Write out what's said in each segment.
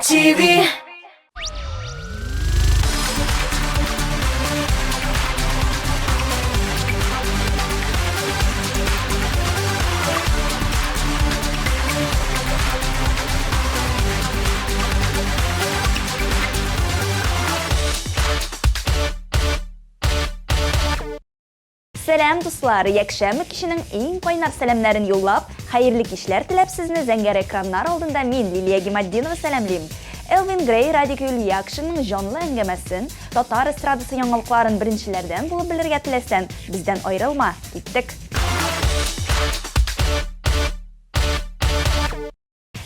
TV. Selam dostlar, yakşamı kişinin en kaynar selamlarını yollab, hayırlı işler tilep sizni zengin ekranlar aldığında men Liliya Gimaddinova selamlayım. Elvin Grey radikül yakşının janlı engemesin, Tatar estradası yanılkların birinçilerden bulup bilirge tilesen, bizden ayrılma, gittik.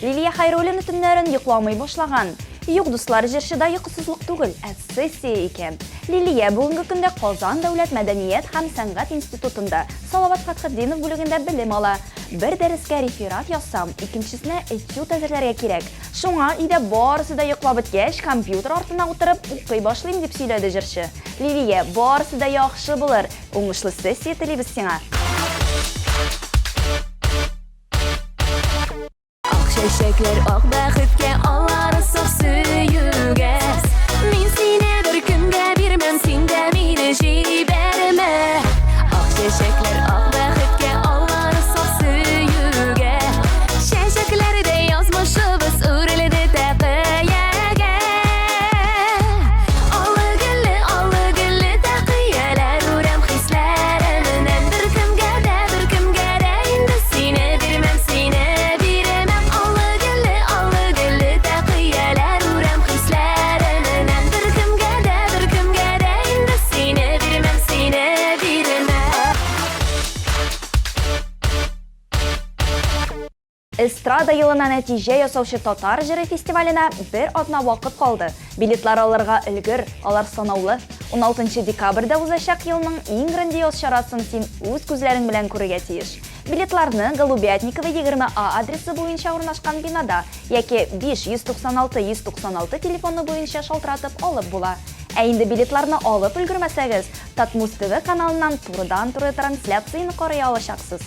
Liliya Hayrol'un tünlerin yıklamay başlagan. Yok dostlar, jirşida yıkısızlık tugul, sessiya eken. Liliya bugünkü günde Qozon Davlat Madaniyat ham San'at institutunda Salavat Fathidinov bölümünde bilim ala. Bir dersga referat yazsam, ikincisine etyud hazırlarga kerak. Şoňa ida barysida yıklap bitgach, kompüter ortuna o'tirib o'qiy başlayım dep söyledi jirşi. Liliya, barysida yaxşı bolar. Oňuşly sessiya tileybiz siňa. Şeşekler ak baxtga alarsa suyuga. Men seni bir kunga bermem, sen de meni jiberme. Ak şeşekler ak baxtga alarsa suyuga. Şeşeklerde yazmışız urlidi taqiyaga. Allı taqiyalar uram hislerinden. Bir kimga da endi seni bermem, seni beremem. Estrada yılına netice yasavşı Tatar jiri festivaline bir adına vakit kaldı. Biletler alırga ilgir, alar sanavlı. 16 dekabrda uzashak yılının en grandiyoz şarasını sen öz gözlerin bilen körüge tiyiş. Biletlarni Golubятникова 20A adresi boyunca ornaşkan binada, yaki 5-196-196 telefonu boyunca şaltıratıp alıp bula. Endi biletlarni alıp ülgürmeseniz, Tatmus TV kanalından turdan translyatsiyini koruya alışaksız.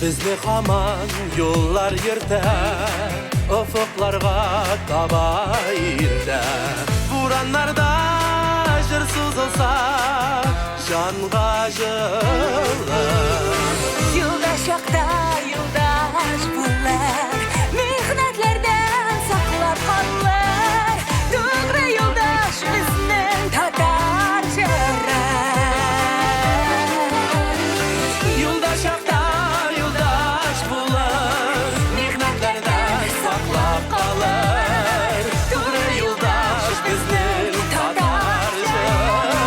Bizni haman yollar yırtar, ufuklarga taba irter. Buranlarda jırsız olsa, canga jılır. Yıldaş yakta yıldaş bunlar, mihnetlerden saklar kallar. Doğru yıldaş bizden Tatar jırar. Yıldaş yakta yıldaş bular, mihnetlerden saklap kalır. Doğru yıldaş bizden Tatar jırar.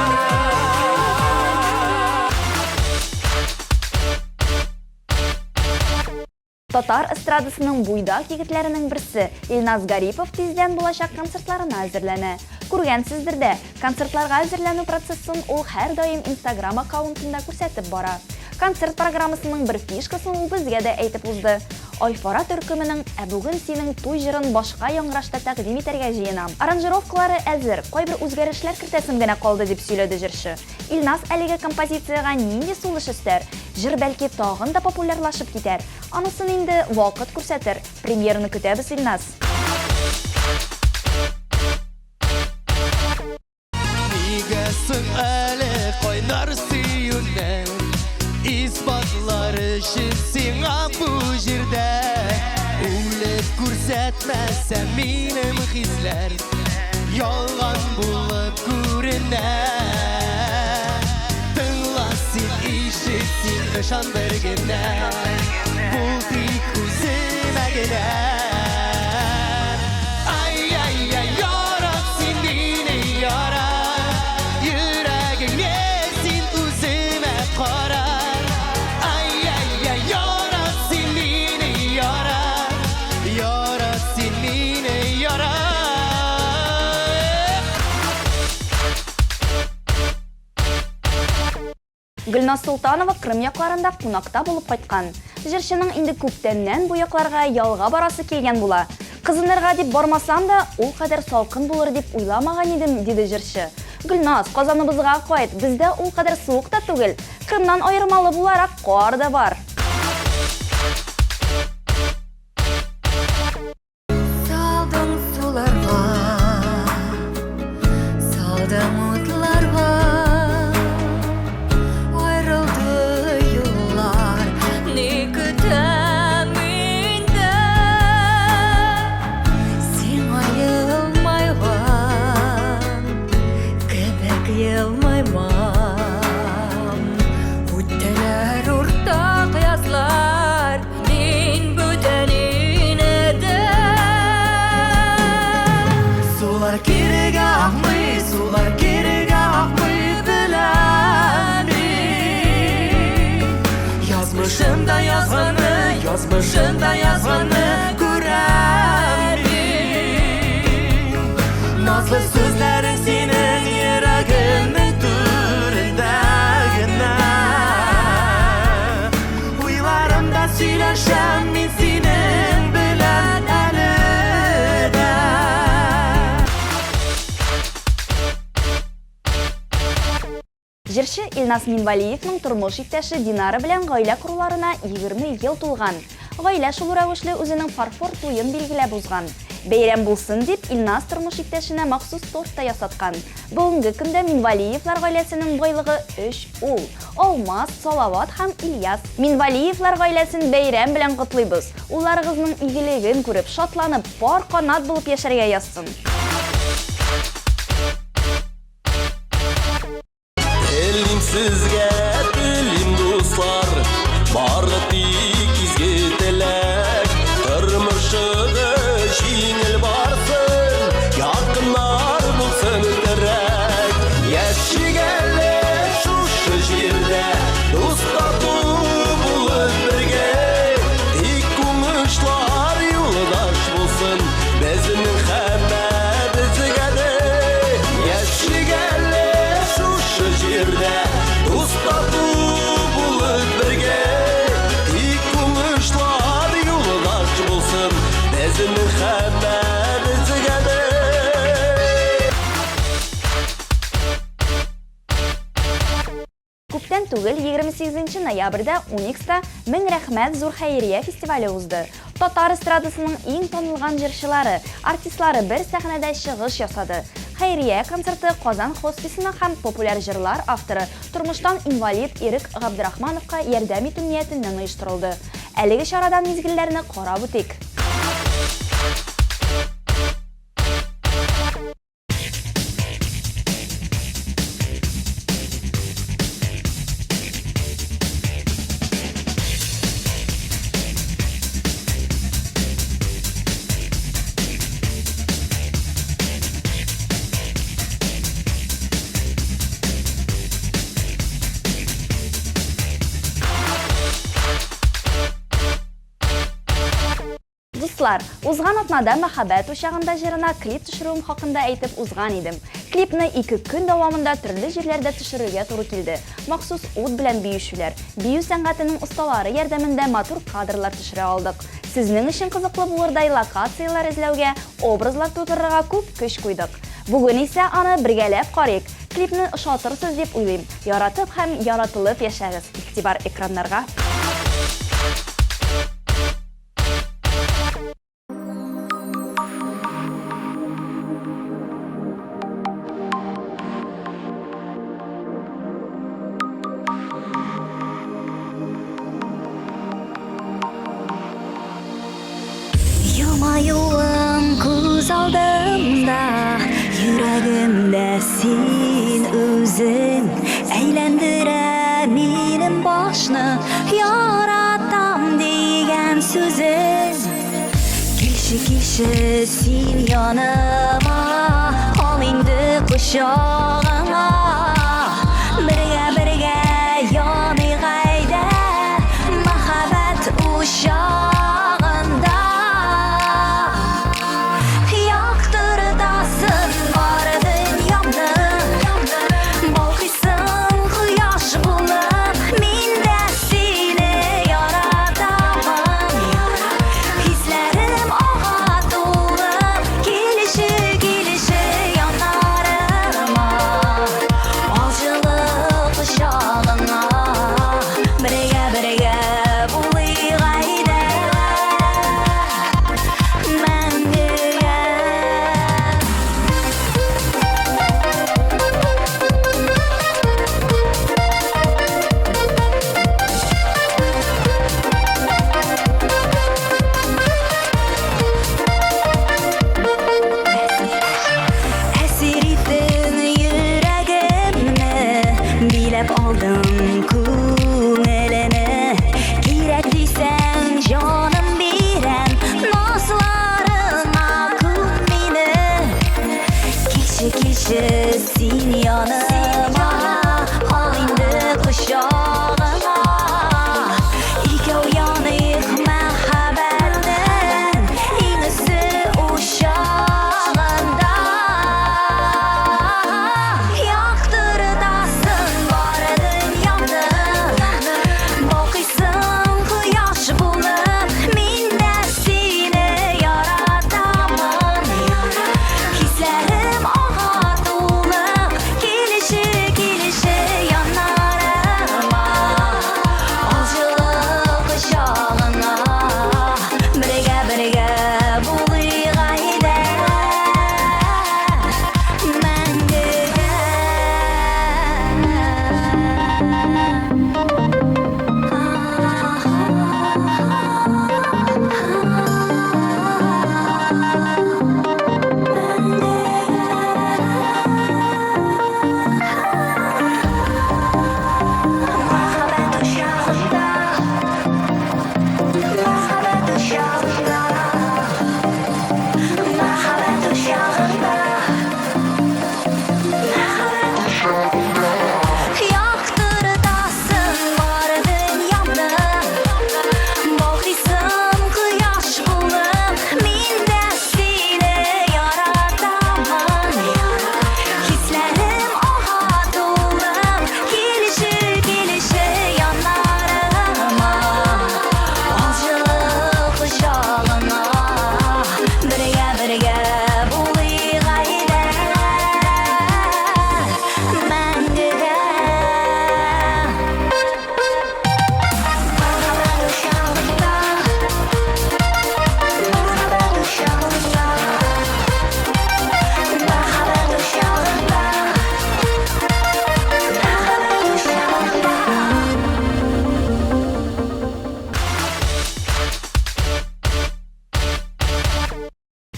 Tatar estradasının buydak yigitlerinin birisi Ilnaz Garipov tezden bulaşak konsertlarına hazırlanı. Көргәнсездер дә, konsertlarga hazırlanу prosesin ул her daim Instagram akauntunda күрсәтеп бара. Konser programmasының bir fишкасын ул безгә дә әйтеп узды. Айфара төркеменең "Бүген синең туй җырын башка яңгырашта тәкъдим итәргә җыенам. Аранжировкалары әзер, кайбер үзгәрешләр кертәсем генә калды" дип сөйләде җырчы. Илназ әлеге композицияга нинди сулыш өстәр? Җыр бәлки тагын да популярлашып китәр. Анысын инде вакыт күрсәтер. Премьераны көтәбез, Илназ. Nigesin әлі қойнар сүйінен, İspatlar үшін сиңа bu жерде. Үліп көрсәтмәсәм минем хисләр, ялган булып күренә. Тыңла син, ишет син, ышан бер генә. Бул тик үземә генә. Гөлназ Султанова Крым якларында кунакта булып кайткан. Җырчының инде күптәннән бу якларга ялга барасы килгән була. Кызынырга дип бармасам да, ул кадәр салкын булыр дип уйламаган идем, диде җырчы. Гөлназ, Казаныбызга кайт, бездә ул кадәр суык та түгел. Крымнан аермалы буларак кар да бар. Başında yazmanı göremin Nazlı sözlerin senin yüreğinin türündegine Uylarımda söyleşem min senin bilen elide Жырчы Илназ Минвалиевның тормыш иптәше Динара белән гаилә коруларына 20 ел тулган. Гаилә шул рәвешле үзенең фарфор туен билгеләп узган. Бәйрәм булсын дип, Илназ тормыш иптәшенә махсус торт та ясаткан. Бүгенге көндә Минвалиевлар гаиләсенең байлыгы 3 ул. Алмаз, Салават һәм Ильяс. Минвалиевлар гаиләсен бәйрәм белән котлыйбыз. Улларыгызның игелеген күреп, шатланып, пар канат булып яшәргә язсын. Elim sizge, elim dostlar Barlık ikizge telek Tırmışığı jingil barsın Yakınlar bulsun terek Yaşigelle şuşu jirde Dostatu bulup birge Dik kumuşlar yoldaş bulsun Bezinin hemme bizige de Yaşigelle şuşu jirde Dostatu bulup birge Dik kumuşlar yoldaş bulsun Bezinin hemme bizige de Күптән түгел 28 ноябрьдә Уникста «Мең рәхмәт зур хәйрия» фестивале узды. Татар эстрадасының иң танылган җырчылары, артистлары бер сәхнәдә чыгыш ясады. Хәйрия концерты Казан хосписына һәм популяр җырлар авторы, тормыштан инвалид Ирек Габдрахмановка ярдәм итү ниятеннән оештырылды. Әлеге чарадан мизгелләрне карап үтик. Дуслар, узган атнада мәхәббәт учагында җырына клип төшерүем хакында әйтеп узган идем. Клипны 2 көн дәвамында төрле җирләрдә төшерергә туры килде. Махсус ут белән биючеләр, бию сәнгатенең осталары ярдәмендә матур кадрлар төшерә алдык. Сезнең өчен кызыклы булырдай локациялар эзләүгә, образлар тудырырга күп көч куйдык. Бүген исә аны бергәләп карыйк. Клипны ошатырсыз дип уйлыйм. Яратып һәм яратылып яшәгез. Игътибар экраннарга. Yılmayuğum kuz aldığımda Yüreğimde sen özün Eğlendire benim başını Yaratam degen sözün Kişi kişi sen yanıma Al indi kuşağıma Birge yanı gayda Mahabbet uşağında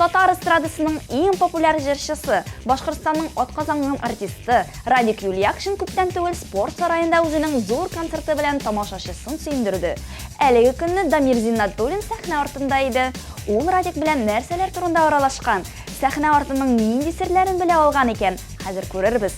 Татар эстрадасының ең популяр җырчысы, Башкортстанның атказанган артисты Радик Юлиякшин күптән түгел спорт сарайында үзенең зур концерты белән тамашачысын сөендерде. Әлеге көнне Дамир Зиннатуллин сәхнә артында иде. Ул Радик белән нәрсәләр турында аралашкан, сәхнә артының нинди серләрен белә алган икән, хәзер күрербез.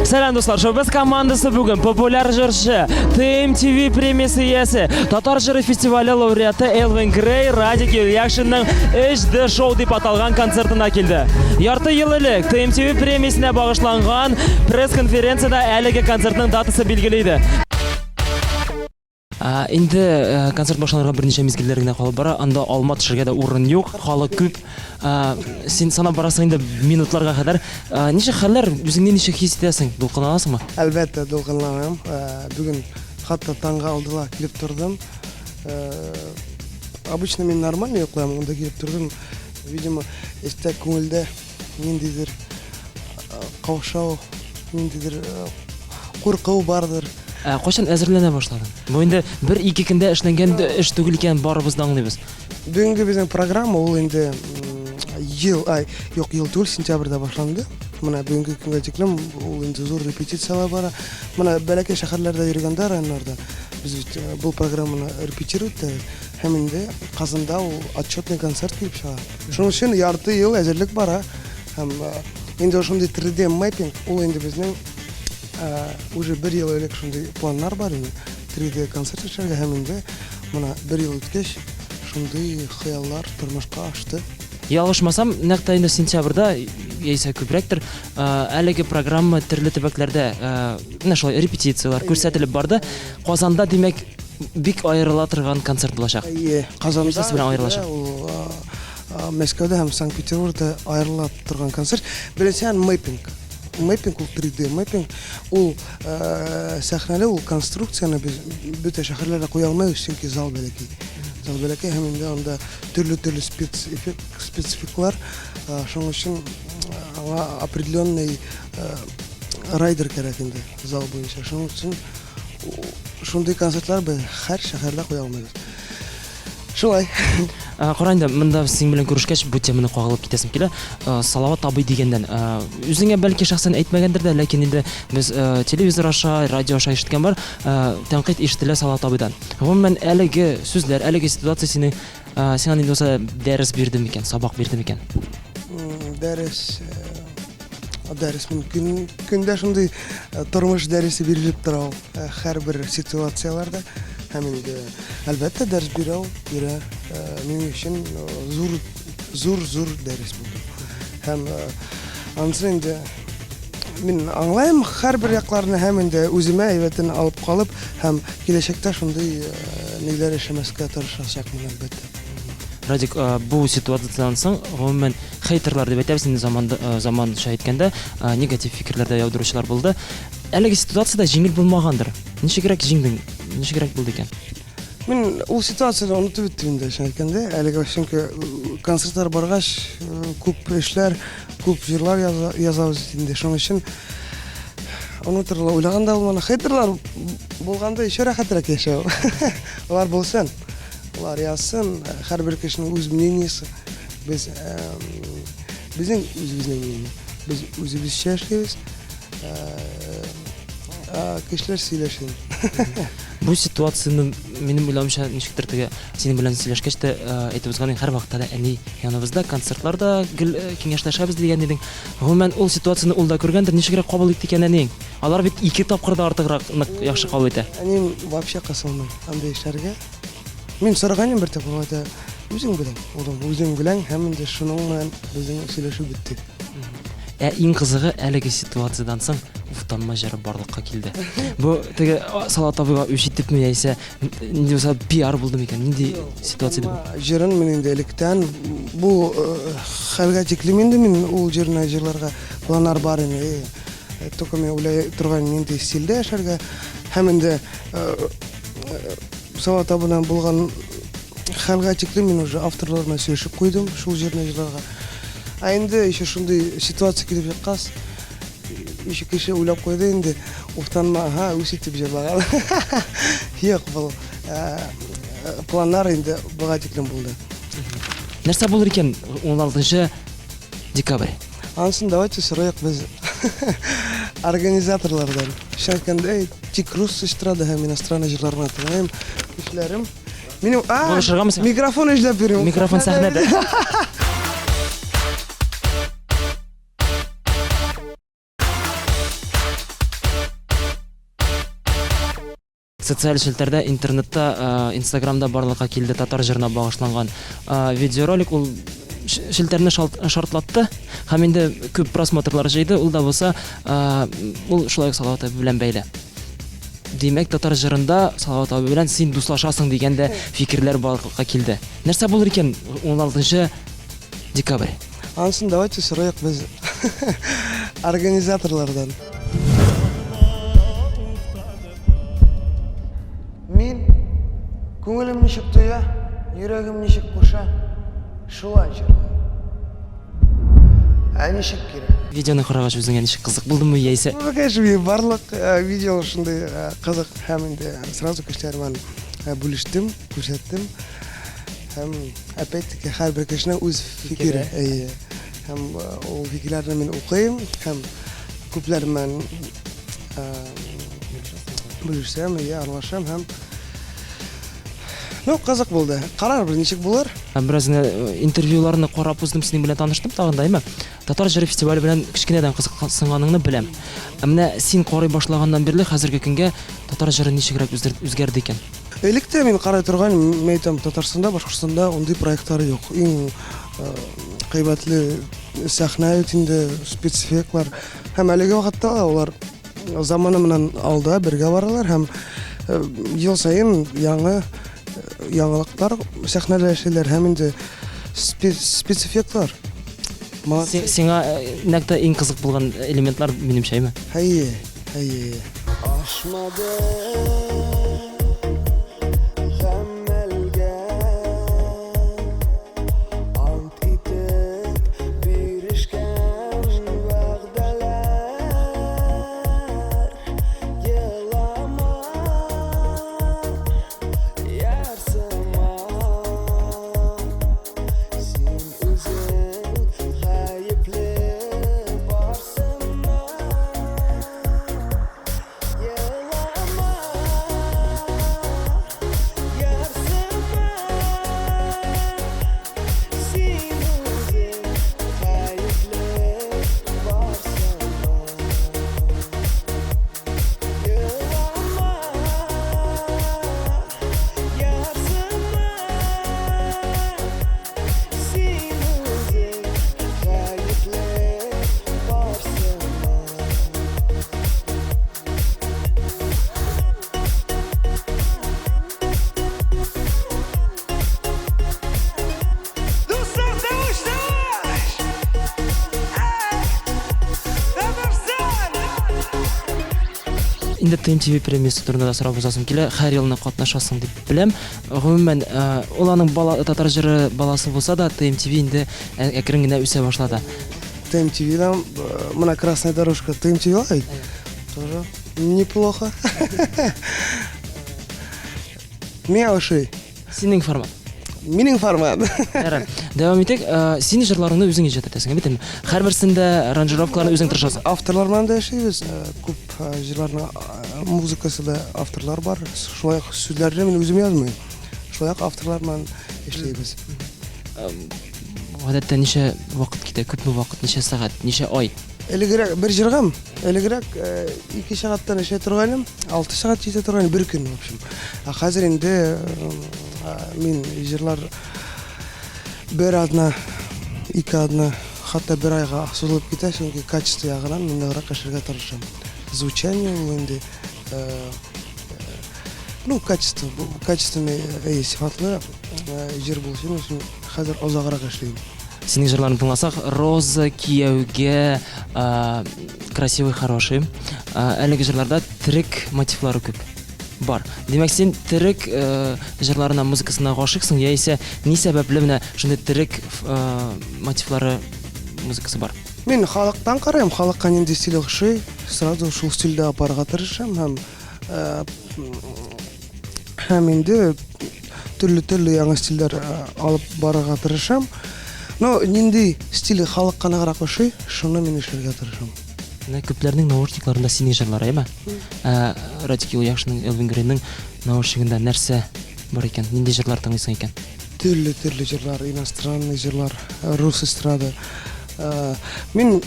Сәлам достар, Шоубез командасы бүгін популяр жыршы, ТМ-ТВ премиясы иясе, Татар жыры фестивалі лауреаты Элвин Грей Радик Юлиякшинның HD шоу деп аталған концертына келді. Ярты ел элек ТМ-ТВ премиясына бағышланған пресс-конференцияда әлеге концертның датасы белгілейді. Инде концерт башланырга берничә мизгелләр генә калып бара, анда алма төшәргә дә урын юк, халык күп. Син санап барасың инде минутларга кадәр. Ничек хәлләр, үзеңне ничек хис итәсең? Дулкынланасыңмы? Әлбәттә дулкынланам. Бүген хатта таңга алдыла килеп тордым. Обычно мин нормально йоклыйм, анда килеп тордым. Видимо, эстә күңелдә ниндидер каушау, ниндидер курку бардыр. Кайчан әзерләнә башладың? Бу инде 1-2 көндә эшләнгән эш түгел икән, барыбыз да аңлыйбыз. Бүгенге безнең программа ул инде ел түгел, сентябрьдә башланды. Менә бүгенге көнгә тиклем ул инде зур репетициялар бара. Менә бәләкәй шәһәрләрдә йөргәндә, районнарда без бу программаны репетировать итәбез. Һәм инде Казанда ул отчетный концерт килеп чыга. Шуның өчен ярты ел әзерлек бара. Һәм инде шундый 3D mapping ул инде безнең уже 1 ел элек шундый планнар бар иде. 3D концерт эшләргә һәм инде менә 1 ел үткәч шундый хыяллар тормышка ашты. Ялгышмасам, нәкъ инде сентябрьдә яисә күбрәктер әлеге программа төрле төбәкләрдә менә шулай репетициялар күрсәтелеп барды. Казанда димәк бик аерыла торган концерт булачак. Казанда белән аерылачак. Мәскәүдә һәм Санкт-Петербургда аерыла торган концерт. Беренчән mapping ул 3D mapping ул сәхнәле ул конструкцияны без бөтә шәһәрләрдә куя алмыйбыз, чөнки зал бәләкәй. Зал бәләкәй һәм инде анда төрле спецификлар, шуның өчен аңа определенный райдер кирәк инде зал буенча. Шуның өчен шундый концертлар без һәр шәһәрдә куя алмыйбыз. Шулай. Караңда, монда син белән күрешкәч бу теманы кагылып китәсем килә. Салават абый дигәндән, үзеңә бәлки шәхсән әйтмәгәндер дә, ләкин инде без телевизор аша, радио аша ишеткән бар, тәнкыйть ишетелә Салават абыйдан. Гомумән әлеге сүзләр, әлеге ситуация сине сиңа инде булса дәрес бирде микән, сабак бирде микән? Дәрес мин көндә шундый тормыш дәресе бирелеп тора һәрбер ситуацияларда. Һәм инде әлбәттә дәрес бирә. Минем өчен зур дәрес булды. Һәм анысы инде мин аңлайм һәрбер якларны, һәм инде үземә әйбәтен алып калып, һәм киләчәктә шундый ниләр эшләмәскә тырышачакмын әлбәттә. Радик, бу ситуациyaдан соң гомумән хейтерлар дип әйтәбез инде заманча әйткәндә, негатив фикерләрдә яудыручылар булды. Әлеге ситуациядә җиңел булмагандыр. Ничегрәк җиңдең? Ничегрәк булды икән? Мин ул ситуацияны унутып беттем инде әйткәндә. Әлеге чөнки концертлар баргач, күп эшләр, күп җырлар язабыз инде. Шуның өчен унутырга уйлаганда булманы. Хейтерлар булганда ещё рәхәтрәк яшәү. Алар булсын. Алар язсын, һәрбер кешенең үз мнениесе. Безнең үзебезнең мнение. Без үзебезчә эшлибез. Кешеләр сөйләшен. Бу ситуацияны минем уйлавымча ничектер теге синең белән сөйләшкәч тә әйтеп узган һәр вакытта да әни яныбызда концертларда киңәшләшәбез дигән идең. Гомумән ул ситуацияны ул да күргәндер, ничегрәк кабул итте икән әниң? Алар бит 2 тапкырда артыграк яхшы кабул итә. Әним вообще кысылмый андай эшләргә. Мин сораганым бер тапкыр, әйтә, үзең белән, үзең белән һәм инде шуның белән безнең сөйләшү бетте. Иң кызыгы әлеге ситуациядан соң уфтанма җыры барлыкка килде. Бу теге Салават абыйга үч итепме яисә инде булса пиар булды микән? Нинди ситуация бу? Җырын мин инде электән бу хәлгә тиклем инде мин ул җырны җырларга планнар бар иде. Только мен уйлай торган нинди стильдә яшәргә һәм инде Салават абыйдан булган хәлгә тиклем мин уже авторларына сөйләшеп куйдым шул җырны җырларга. Инде еще шундый ситуация килеп чыккас, еще кеше уйлап куйды инде, уфтанма, үситеп җырлаган. Юк, бу планнар инде буга чейин болду. Нәрсә булыр икән 16 декабрь? Ансын давайте сұрайық біз организаторлардан. Шайкандай тик рус эстрада һәм иностранный җырларны тыңлайм. Эшләрем. Минем Булышыргамы син? микрофон эшләп бирим. Микрофон сәхнәдә. Социаль челтәрдә, интернетта, Инстаграмда барлыкка килде татар җырына багышланган видеоролик. Ул челтәрне шартлатты һәм инде күп просмотрлар җыйды. Ул да булса, ул шулай ук Салават абый белән бәйле. Димәк, татар җырында Салават абый белән син дуслашасың дигәндә фикерләр барлыкка килде. Нәрсә булыр икән 16 декабрь? Ансын давайте сұрайық біз организаторлардан. Мен көңілім ничек тоя, йөрәгем ничек куша, шулай җырлыйм. Ничек кирәк? Видеоны карагач үзеңә ничек кызык булдымы яисә? Конечно, барлык видео шундай кызык һәм инде сразу кешеләрмен бүлештем, күрсәттем. Һәм опять-таки һәрбер кешенең үз фикере. Һәм ул фикерләрне мин укыйм һәм күпләр белән бүлешәм, аңлашам һәм кызык булды. Карар бер ничек булыр? Бераз интервьюларны карап уздым, синең белән таныштым тагындаймы? Татар җыры фестивале белән кичкенәдән кызыксынганыңны беләм. Менә син карый башлаганнан бирле хәзерге көнгә татар җыры ничегрәк үзгәрде икән? Электә мин карый торган, мәйтәм, Татарстанда, Башкортстанда ундый проектлар юк. Иң кыйбатлы сәхнә үтенде, спецэффектлар. Һәм әлеге вакытта алар заманы менән алда бергә баралар һәм ел сайын яңалыклар сәхнәләшәләр һәм инде спецэффектлар. Сиңа нәкъ иң кызык булган элементлар минемчәме? Әйе. Ашмады Инде ТМТV премиясы турында да сорап узасым килә. Һәр елны катнашасың дип беләм. Гомумән, ул аның татар җыры баласы булса да, ТМТV инде әкрен генә үсә башлады. ТМТВ-дан мона красная дорожка ТМТВ тоже неплохо. Миауши. Синең формат. Минең формат. Дәвам итик. Син җырларыңны үзең иҗат итәсең, бит? Һәрберсендә аранжировкаларны үзең тырышасың. Авторлар белән да эшлибез. Күп җырларның музыкасы да авторлар бар. Шулай сүзләрне мин үзем язмыйм. Шулай авторлар белән эшлибез. Гадәттә ничә вакыт китә? Күпме вакыт? Ничә сәгать? Ничә ай? Элегрәк бер җыргам, 2 сәгатьтән эшләп торганым, 6 сәгать җитә торган бер көн, в общем. Хәзер инде мин җырлар бер адна, 2 адна, хәтта бер айга сузылып китә, чөнки качество ягыннан мин ныграк эшләргә тырышам. Звучание инде качественный сифатлы җыр булсын өчен хәзер азаграк эшлим. Синең җырларны тыңласак, роза, кияүгә, красивый, хороший. Әлеге җырларда терек мотивлары күп бар. Димәк, син терек җырларына, музыкасына гашыйксың, яисә ни сәбәпле менә шундый терек мотивлары музыкасы бар? Мин халыктан карыйм, халыкка нинди стиль охшый, сразу шул стильдә апарга тырышам һәм инде түрлі яңа стильдер алып барырга тырышам. Но нинди стиль халыкка нагырак ошой, шуны мен ишерге тырышам. Көпләрнең наушникларында синең җырлар, әйме? Радик Юлъякшинның, Элвин Грейның наушнигында нәрсә бар икән? Нинди җырлар тыңлыйсың икән? Түрлі жырлар, иностранный жырлар, рус эстрада. Мен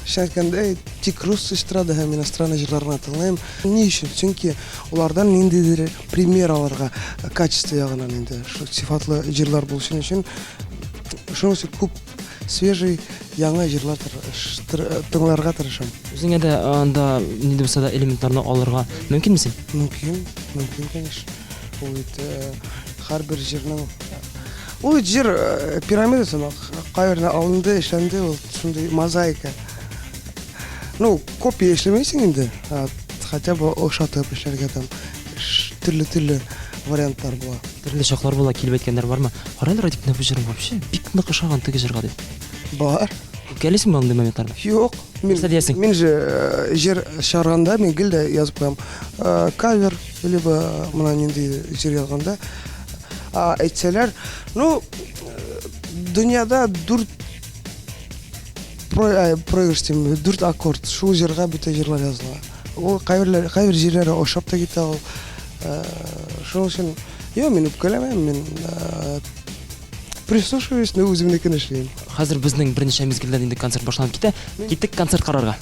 шайткандай тик рус эстрада һәм иностранный жырларны тыңлайм. Ни өчен? Чөнки улардан ниндидер пример алырга, качество ягынан инде сыйфатлы жырлар булсын өчен шуның өчен күп свежий яңа жырлар тыңларга тырышам. Үзеңә дә анда нинди булса да элементларны алырга мөмкин мисең? Мөмкин, конечно. Ул һәрбер җирнең ул җир пирамидасы, кайерне алынды, эшләнде, ул шундый мозаика. Ну, копия эшләмәйсең инде, хотя бы охшатып эшләргә там төрле вариантлар була. Төрле чаклар була, килеп әйткәннәр бармы? Караль Радикның бу җырын вообще бик нык ошаган теге җырга дип. Бар. Үпкәлисеңме андый моментларда? Юк, Нәрсә диясең? Мин же җир чыгарганда мин гел дә язып куям. Кавер, либо мына нинди җир язганда әйтсәләр, ну, дөньяда 4 проигрыштым, 4 аккорд, шул җырга бөтен җырлар языла. Ул кайбер җирләре ошап та китә ул. Шуның өчен, мин үпкәләмәм, мин прислушиваюсь, но үземнекен эшлим. Хәзер безнең берничә мизгелдән инде концерт башланып китә. Киттек концерт карарга.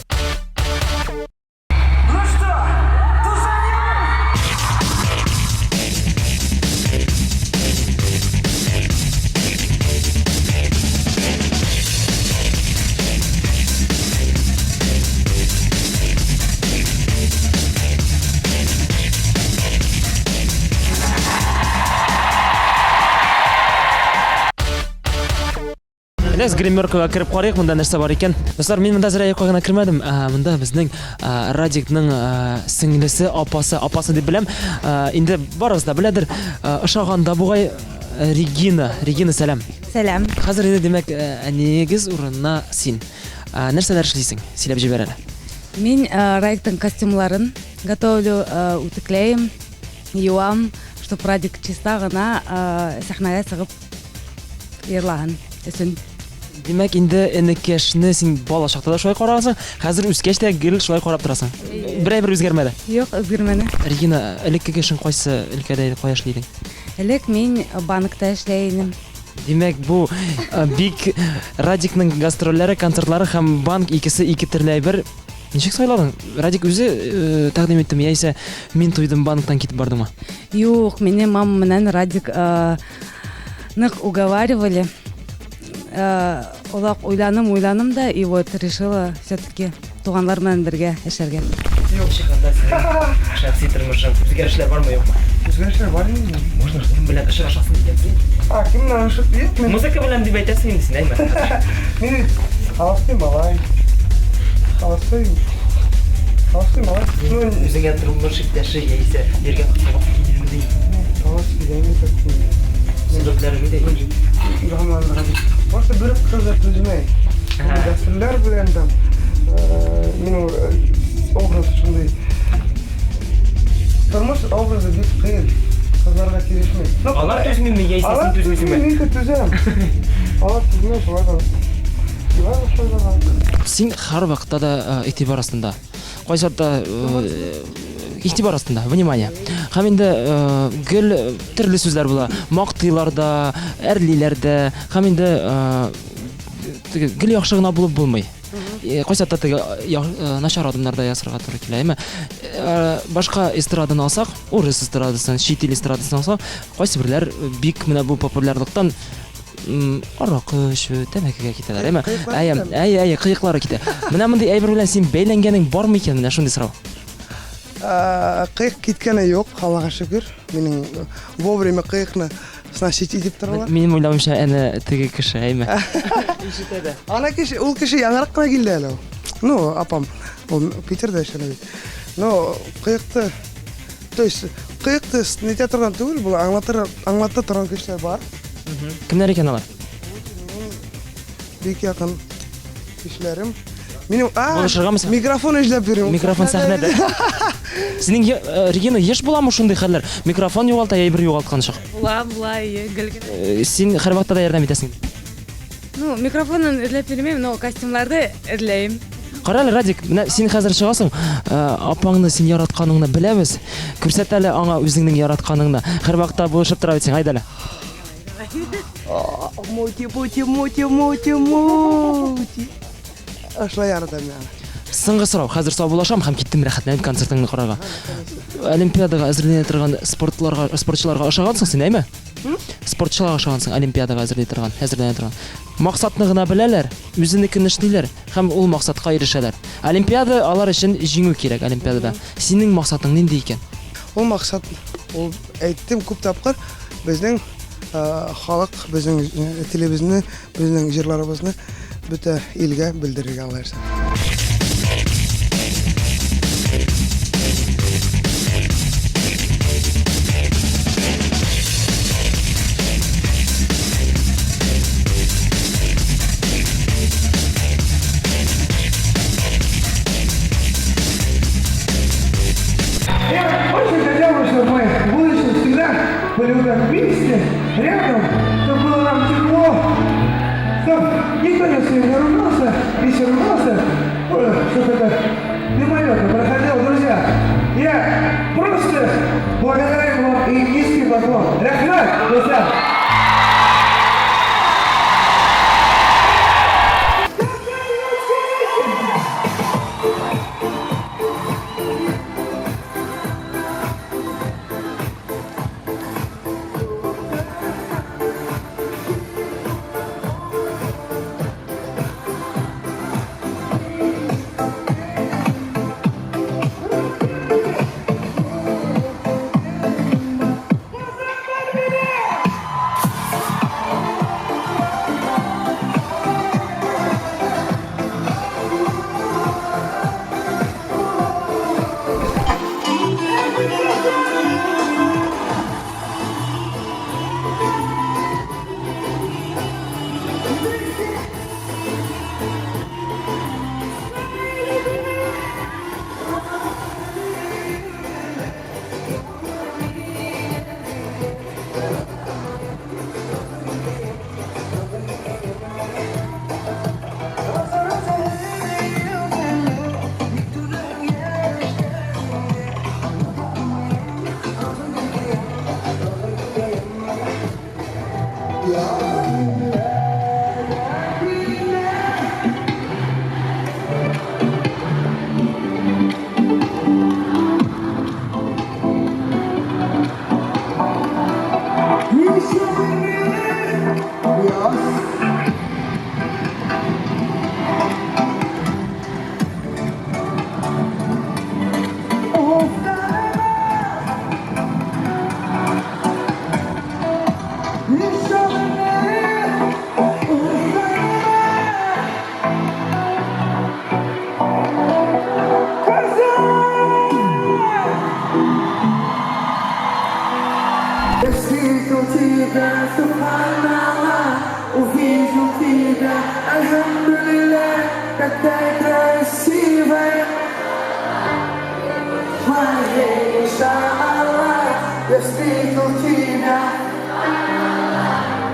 Без гримеркага кирип карыйк, монда нәрсә бар икән. Достар, мин монда зря кайгына кирмәдем. Монда безнең Радикның сеңлесе, апасы дип беләм. Инде барыбыз да беләдер. Ошаганда бугай Регина, сәлам. Сәлам. Хәзер инде димәк, әниегез урынына син. Нәрсәләр эшлисең? Сөйләп җибәр әле. Мин Радиктың костюмларын готовлю, утеклеем, юам, чтобы Радик чиста гына сәхнәгә сыгып йырлаган өчен. Димәк, инде энекешне син бала чакта да шулай карагансың, хәзер үскәч тә гел шулай карап торасың. Берәр үзгәрмәде. Юк, үзгәрмәде. Регина, элекке эшең кайсы өлкәдә кая эшлидең? Элек мин банкта эшләйдем. Димәк, бу бик Радикның гастрольләре, концертлары һәм банк икесе ике төрле әйбер. Ничек сайладың? Радик үзе тәкъдим иттеме, яисә мин туйдым банктан китеп бардымы? Юк, мине мама менән Радик нык уговаривали. Олак уйланым да, и вот решила все-таки туганлар менән бергә эшләргә. Юк, чыкканда шәхси тормышың үзгәрешләр бармы, юкмы? Үзгәрешләр бар инде. Можно кем белән очрашасың икән? Кем белән очрашасың? Музыка белән дип әйтәсең инде син, әйме? Мин холостой малай. Холостой малай. Ну, Үзеңә тормыш иптәше яисә ергә кытылып килгәндәй. Сәбәпләре нидә инде? Просто бер кызы түзмәй. Гастрольләр белән там минем образ шундый. Тормыш образы бик кыен. Кызларга кирешмәй. Алар түзмиме яисә син түзмисеңме? Мин түзәм. Алар түзмәй шулай да. Син һәр вакытта да игътибар астында. Кайсырда игътибар астында, внимание. Һәм инде гел төрле сүзләр була. Мактыйлар да, әрлиләр дә. Һәм инде гел яхшы гына булып булмый. Кайсырда теге начар адымнарда ясарга туры килә, әйме? Башка эстраданы алсак, урыс эстрадасын, чит ил эстрадасын алсак, кайсы бирләр бик менә бу популярлыктан аракы эчү, тәмәкегә китәләр, әйме? Әйе, кыйыклары китә. Менә мондый әйбер белән син бәйләнгәнең бармы икән, менә шундый сорау? Кыйык киткәне юк, Аллага шөкер. Минем вовремя кыйыкны снасить итеп торалар. Минем уйлавымча, әнә теге кеше, әйме? Ана кеше, ул кеше яңарак кына килде әле. Ну, апам, ул Питерда эшләде. Но кыйыкты, то есть кыйыкты нитә торган түгел, бу аңлата торган кешеләр бар. Кемнәр икән алар? Бик якын кешеләрем. Минем Булышырганмысың? микрофон эшләп бирим. Микрофон сәхнәдә. Синең Регина еш буламы шундый хәлләр? Микрофон югалта я бер югалткан чак. Була, гел. Син һәр вакытта да ярдәм итәсең. Ну, микрофонын эрләп бирмәйм, но костюмларды эрләйм. Кара әле, Радик, менә син хәзер чыгасың, апаңны син яратканыңны беләбез. Күрсәт әле аңа үзеңнең яратканыңны. Һәр вакытта булышып тора бит син, айда әле. Мути. Ашла ярдәм яна. Соңгы сорау, хәзер саубулашам һәм киттем рәхәтләнеп концертыңны карарга. Олимпиадага әзерләнә торган спортчыларга ошагансың син, әйме? Спортчыларга ошагансың, олимпиадага әзерләнә торган. Максатны гына беләләр, үзенекен эшлиләр һәм ул максатка ирешәләр. Олимпиада алар өчен җиңү кирәк олимпиадада. Синең максатың нинди икән? Ул максат, ул әйттем күп тапкыр, безнең халык, безнең телебезне, безнең җырларыбызны бөтә илгә белдерергә аларса. Я очень хотел бы, чтобы мы в будущем всегда были вот так вместе, рядом, чтобы было нам тепло, чтобы никто не ругался, не ругался, чтобы это мимолетно проходило, друзья. Я просто благодарю вам и низкий поклон. Рахмат, друзья!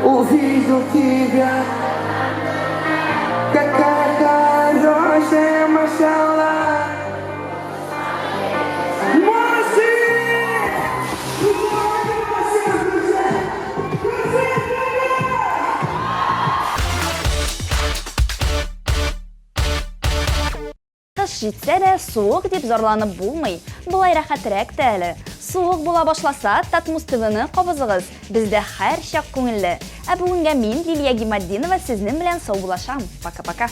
Увижу тебя, какая хорошая, машаллах. Кыш җитсә дә суык дип зарланып булмый. Булай рәхәтрәк тә әле. Суык була башласа, Татмус ТВ-ны кабызыгыз. Бездә һәр чак күңелле. Ә бүгенгә мин, Лилия Гимаддинова, сезнең белән саубулашам. Пока-пока.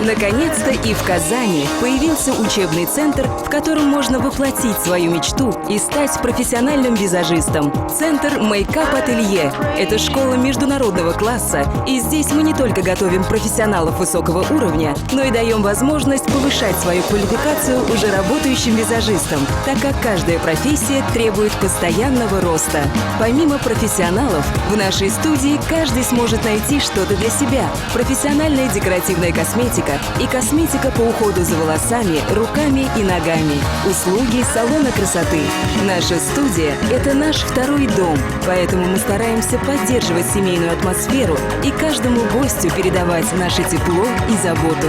Наконец-то и в Казани появился учебный центр, в котором можно воплотить свою мечту и стать профессиональным визажистом. Центр Мейкап Ателье – это школа международного класса, и здесь мы не только готовим профессионалов высокого уровня, но и даем возможность повышать свою квалификацию уже работающим визажистам, так как каждая профессия требует постоянного роста. Помимо профессионалов, в нашей студии каждый сможет найти что-то для себя. Профессиональная декоративная косметика и косметика по уходу за волосами, руками и ногами. Услуги салона красоты. Наша студия – это наш второй дом, поэтому мы стараемся поддерживать семейную атмосферу и каждому гостю передавать наше тепло и заботу.